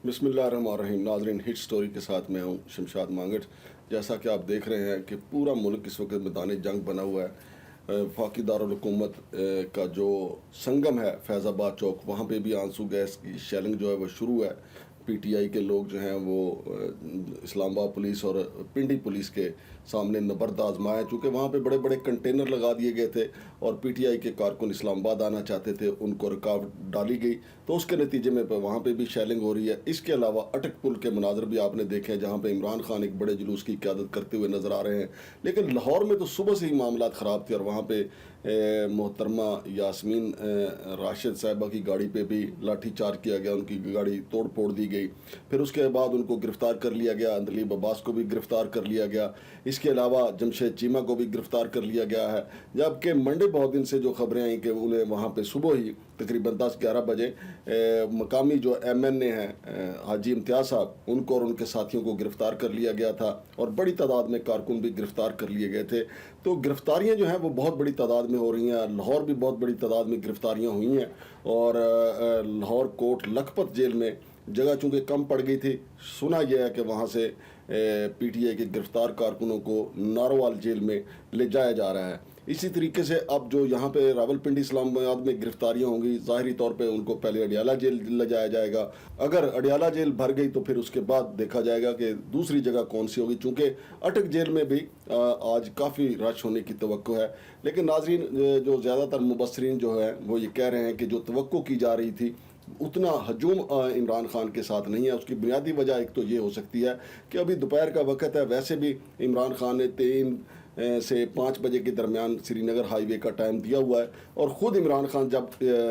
बिस्मिल्लाहिर्रहमानिर्रहीम। नाज़रीन, hit story के साथ मैं हूँ शमशाद मांगट। जैसा कि आप देख रहे हैं कि पूरा मुल्क इस वक्त मैदान जंग बना हुआ है। वफाकी दारुल हुकूमत का जो संगम है फैज़ाबाद चौक, वहाँ पे भी आंसू गैस की शेलिंग जो है वो शुरू है। पीटीआई के लोग जो हैं वो इस्लामाबाद पुलिस और पिंडी पुलिस के सामने नबर्द आजमाया, चूँकि वहाँ पे बड़े बड़े कंटेनर लगा दिए गए थे और पीटीआई के कारकुन इस्लामाबाद आना चाहते थे, उनको रुकावट डाली गई, तो उसके नतीजे में वहाँ पे भी शेलिंग हो रही है। इसके अलावा अटक पुल के मनाजर भी आपने देखे हैं, जहाँ पे इमरान खान एक बड़े जुलूस की क़यादत करते हुए नज़र आ रहे हैं। लेकिन लाहौर में तो सुबह से ही मामला ख़राब थे और वहाँ पे मोहतरमा यास्मीन राशिद साहिबा की गाड़ी पे भी लाठी चार्ज किया गया, उनकी गाड़ी तोड़ फोड़ दी गई। फिर उसके बाद उनको गिरफ़्तार कर लिया गया, अंदलीब अब्बास को भी गिरफ़्तार कर लिया गया। इसके अलावा जमशेद चीमा को भी गिरफ़्तार कर लिया गया है। जबकि मंडे बहुत दिन से जो खबरें आई कि उन्हें वहाँ पे सुबह ही तकरीबन 10-11 बजे मकामी जो MNA हैं हाजी इम्तियाज़ साहब, उनको और उनके साथियों को गिरफ़्तार कर लिया गया था और बड़ी तादाद में कारकुन भी गिरफ़्तार कर लिए गए थे। तो गिरफ़्तारियाँ जो हैं वो बहुत बड़ी तादाद में हो रही हैं। लाहौर भी बहुत बड़ी तादाद में गिरफ़्तारियाँ हुई हैं और लाहौर कोट लखपत जेल में जगह चूँकि कम पड़ गई थी, सुना यह है कि वहाँ से PTI के गिरफ़्तार कारकुनों को नारोवाल जेल में ले जाया जा रहा है। इसी तरीके से अब जो यहाँ पे रावलपिंडी इस्लामाबाद में गिरफ़्तारियाँ होंगी, ज़ाहिरी तौर पे उनको पहले अडियाला जेल ले जाया जाएगा। अगर अडियाला जेल भर गई तो फिर उसके बाद देखा जाएगा कि दूसरी जगह कौन सी होगी, चूँकि अटक जेल में भी आज काफ़ी रश होने की तवक्को है। लेकिन नाज़रीन, जो ज़्यादातर मुबस्सरीन जो है वो ये कह रहे हैं कि जो तवक्को की जा रही थी उतना हजूम इमरान खान के साथ नहीं है। उसकी बुनियादी वजह एक तो ये हो सकती है कि अभी दोपहर का वक्त है, वैसे भी इमरान खान ने 3 से 5 बजे के दरमियान श्रीनगर हाईवे का टाइम दिया हुआ है और ख़ुद इमरान खान जब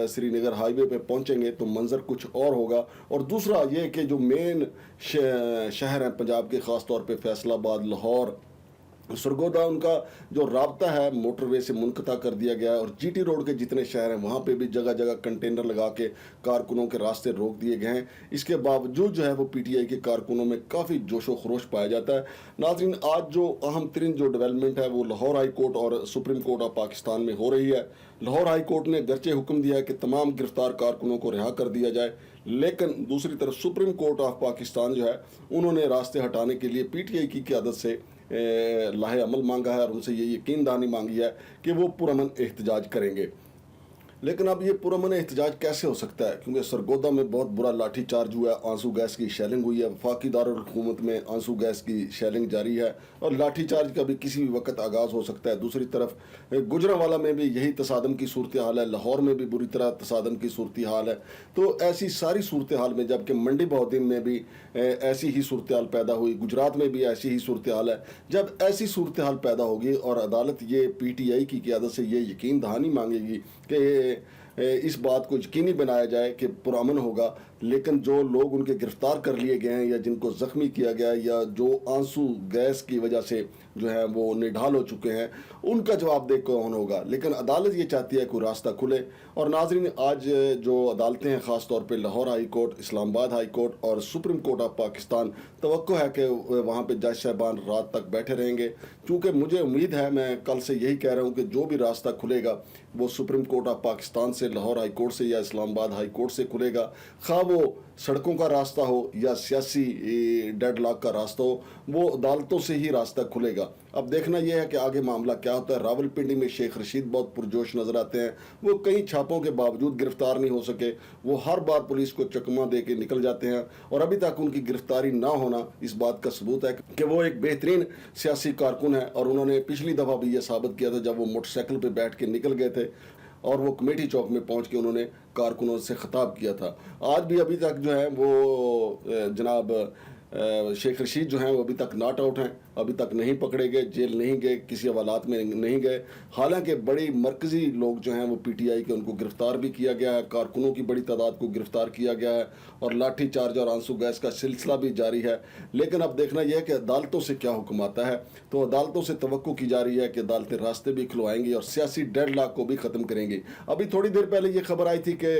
श्रीनगर हाईवे पे पहुंचेंगे तो मंजर कुछ और होगा। और दूसरा ये कि जो मेन शहर हैं पंजाब के, ख़ास तौर पे फैसलाबाद, लाहौर, सरगोदा, उनका जो राब्ता है मोटरवे से मुनक़ता कर दिया गया है और GT रोड के जितने शहर हैं वहाँ पे भी जगह जगह कंटेनर लगा के कारकुनों के रास्ते रोक दिए गए हैं। इसके बावजूद जो है वो PTI के कारकुनों में काफ़ी जोशो खरोश पाया जाता है। नाज़रीन, आज जो अहम तरीन जो डेवलपमेंट है वो लाहौर हाई कोर्ट और सुप्रीम कोर्ट ऑफ पाकिस्तान में हो रही है। लाहौर हाई कोर्ट ने गरचे हुक्म दिया है कि तमाम गिरफ्तार कारकुनों को रिहा कर दिया जाए, लेकिन दूसरी तरफ सुप्रीम कोर्ट ऑफ पाकिस्तान जो है उन्होंने रास्ते हटाने के लिए PTI की क़यादत से लाहे अमल मांगा है और उनसे ये यकीन दहानी मांगी है कि वो पुरअमन एहतजाज करेंगे। लेकिन अब ये पुरअमन एहतजाज कैसे हो सकता है, क्योंकि सरगोदा में बहुत बुरा लाठी चार्ज हुआ है, आंसू गैस की शेलिंग हुई है, वफाकी दारुल हुकूमत में आंसू गैस की शेलिंग जारी है और लाठी चार्ज का भी किसी भी वक्त आगाज़ हो सकता है। दूसरी तरफ गुजरांवाला में भी यही तसादम की सूरत हाल है, लाहौर में भी बुरी तरह तसादम की सूरत हाल है। तो ऐसी सारी सूरत हाल में, जबकि मंडी बहुद्दीन में भी ऐसी ही सूरत हाल पैदा हुई, गुजरात में भी ऐसी ही सूरत हाल है, जब ऐसी सूरत हाल पैदा होगी और अदालत ये PTI की क़यादत से ये यकीन दहानी मांगेगी कि इस बात को यकीनी बनाया जाए कि पुरअमन होगा, लेकिन जो लोग उनके गिरफ्तार कर लिए गए हैं या जिनको ज़ख्मी किया गया है या जो आंसू गैस की वजह से जो है वो निढाल हो चुके हैं, उनका जवाबदेह कौन होगा। लेकिन अदालत ये चाहती है कोई रास्ता खुले। और नाज़रीन, आज जो अदालतें हैं, ख़ास तौर पे Lahore high court, Islamabad high court और सुप्रीम कोर्ट ऑफ पाकिस्तान, तवक्को है कि वहाँ पे जज साहबान रात तक बैठे रहेंगे, क्योंकि मुझे उम्मीद है, मैं कल से यही कह रहा हूँ कि जो भी रास्ता खुलेगा वो सुप्रीम कोर्ट ऑफ पाकिस्तान से, लाहौर हाई कोर्ट से या इस्लामाबाद हाई कोर्ट से खुलेगा। खा वो सड़कों का रास्ता हो या सियासी डेडलॉक का रास्ता हो, वो अदालतों से ही रास्ता खुलेगा। अब देखना यह है कि आगे मामला क्या होता है। रावलपिंडी में शेख रशीद बहुत पुरजोश नजर आते हैं, वो कई छापों के बावजूद गिरफ्तार नहीं हो सके, वो हर बार पुलिस को चकमा दे के निकल जाते हैं और अभी तक उनकी गिरफ्तारी ना होना इस बात का सबूत है कि वो एक बेहतरीन सियासी कारकुन है। और उन्होंने पिछली दफ़ा भी यह साबित किया था जब वो मोटरसाइकिल पर बैठ के निकल गए थे और वो कमेटी चौक में पहुंच के उन्होंने कारकुनों से खिताब किया था। आज भी अभी तक जो है वो जनाब शेख रशीद जो हैं वो अभी तक नॉट आउट हैं, अभी तक नहीं पकड़े गए, जेल नहीं गए, किसी हवालात में नहीं गए। हालांकि बड़ी मरकज़ी लोग जो हैं वो PTI के, उनको गिरफ़्तार भी किया गया है, कारकुनों की बड़ी तादाद को गिरफ़्तार किया गया है और लाठी चार्ज और आंसू गैस का सिलसिला भी जारी है। लेकिन अब देखना यह है कि अदालतों से क्या हुक्म आता है। तो अदालतों से तवक्को की जा रही है कि अदालतें रास्ते भी खुलवाएंगी और सियासी डेडलॉक को भी ख़त्म करेंगी। अभी थोड़ी देर पहले ये खबर आई थी कि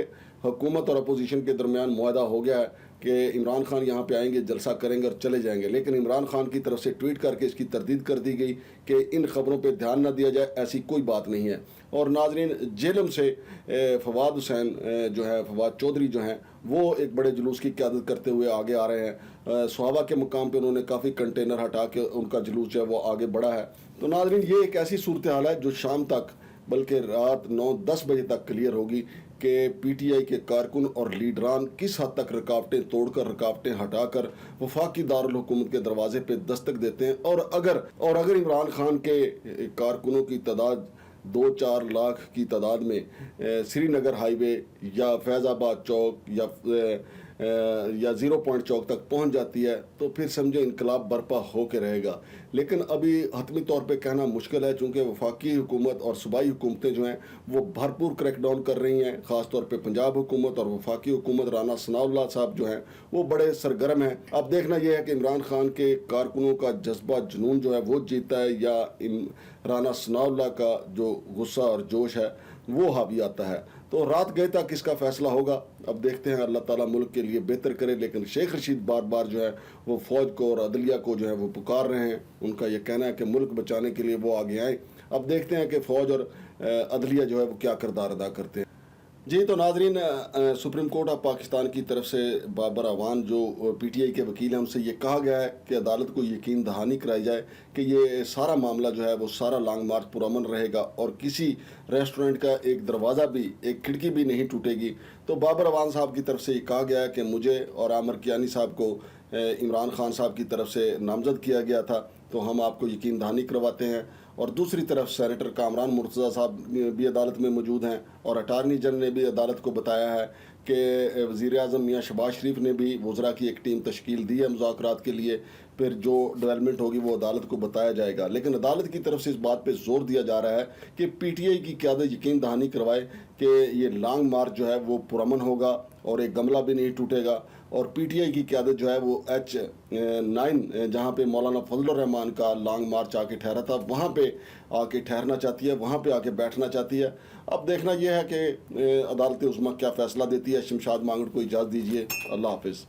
हुकूमत और अपोजिशन के दरमियान मुआहदा हो गया है कि इमरान खान यहाँ पे आएंगे, जलसा करेंगे और चले जाएंगे, लेकिन इमरान खान की तरफ से ट्वीट करके इसकी तरदीद कर दी गई कि इन खबरों पे ध्यान ना दिया जाए, ऐसी कोई बात नहीं है। और नाजरीन, जेलम से फवाद हुसैन जो है, फवाद चौधरी जो हैं, वो एक बड़े जुलूस की क़यादत करते हुए आगे आ रहे हैं। सुहाबा के मुकाम पे उन्होंने काफ़ी कंटेनर हटा के उनका जुलूस जो है वो आगे बढ़ा है। तो नाजरीन, ये एक ऐसी सूरत हाल है जो शाम तक, बल्कि रात 9-10 बजे तक क्लियर होगी कि पीटीआई के कारकुन और लीडरान किस हद तक रुकावटें तोड़कर, रुकावटें हटाकर वफाकी दारुल हुकूमत के दरवाजे पे दस्तक देते हैं। और अगर इमरान खान के कारकुनों की तादाद 2-4 लाख की तादाद में श्रीनगर हाईवे या फैज़ाबाद चौक या 0 पॉइंट चौक तक पहुंच जाती है, तो फिर समझे इनकलाब बर्पा हो के रहेगा। लेकिन अभी हतमी तौर पे कहना मुश्किल है, चूँकि वफाकी हुकूमत और सूबाई हुकूमतें जो हैं वो भरपूर क्रैकडाउन कर रही हैं। ख़ास तौर पे पंजाब हुकूमत और वफाकी हुकूमत, राना सनाउल्लाह साहब जो हैं वो बड़े सरगर्म हैं। अब देखना यह है कि इमरान खान के कारकुनों का जज्बा, जुनून जो है वो जीता है, या राना सनाउल्लाह का जो गुस्सा और जोश है वो हावी आता है। तो रात गए तक इसका फैसला होगा। अब देखते हैं, अल्लाह ताला मुल्क के लिए बेहतर करे। लेकिन शेख रशीद बार बार जो है वो फ़ौज को और अदलिया को जो है वो पुकार रहे हैं। उनका ये कहना है कि मुल्क बचाने के लिए वो आगे आए। अब देखते हैं कि फ़ौज और अदलिया जो है वो क्या किरदार अदा करते हैं। जी, तो नाजरीन, सुप्रीम कोर्ट ऑफ पाकिस्तान की तरफ से बाबर अवान जो पीटीआई के वकील हैं, उनसे ये कहा गया है कि अदालत को यकीन दहानी कराई जाए कि ये सारा मामला जो है वो सारा लॉन्ग मार्च पुरअमन रहेगा और किसी रेस्टोरेंट का एक दरवाज़ा भी, एक खिड़की भी नहीं टूटेगी। तो बाबर अवान साहब की तरफ से ये कहा गया है कि मुझे और आमिर कियानी साहब को इमरान खान साहब की तरफ से नामजद किया गया था, तो हम आपको यकीन दहानी करवाते हैं। और दूसरी तरफ सेनेटर कामरान मुर्तज़ा साहब भी अदालत में मौजूद हैं और अटारनी जनरल ने भी अदालत को बताया है कि वज़ीर आज़म मियाँ शहबाज शरीफ ने भी वज़रा की एक टीम तश्कील दी है मुज़ाकरात के लिए। फिर जो डेवलपमेंट होगी वो अदालत को बताया जाएगा। लेकिन अदालत की तरफ से इस बात पे जोर दिया जा रहा है कि पीटीआई की क़यादत यकीन दहानी करवाए कि ये लॉन्ग मार्च जो है वो पुरअमन होगा और एक गमला भी नहीं टूटेगा। और पीटीआई की क़यादत जो है वो H9 जहाँ पे मौलाना फजलुर रहमान का लॉन्ग मार्च आके ठहरा था, वहाँ पे आके ठहरना चाहती है, वहाँ पे आके बैठना चाहती है। अब देखना यह है कि अदालत उज़्मा क्या फ़ैसला देती है। शमशाद मांगड़ को इजाज़त दीजिए। अल्लाह हाफ़िज़।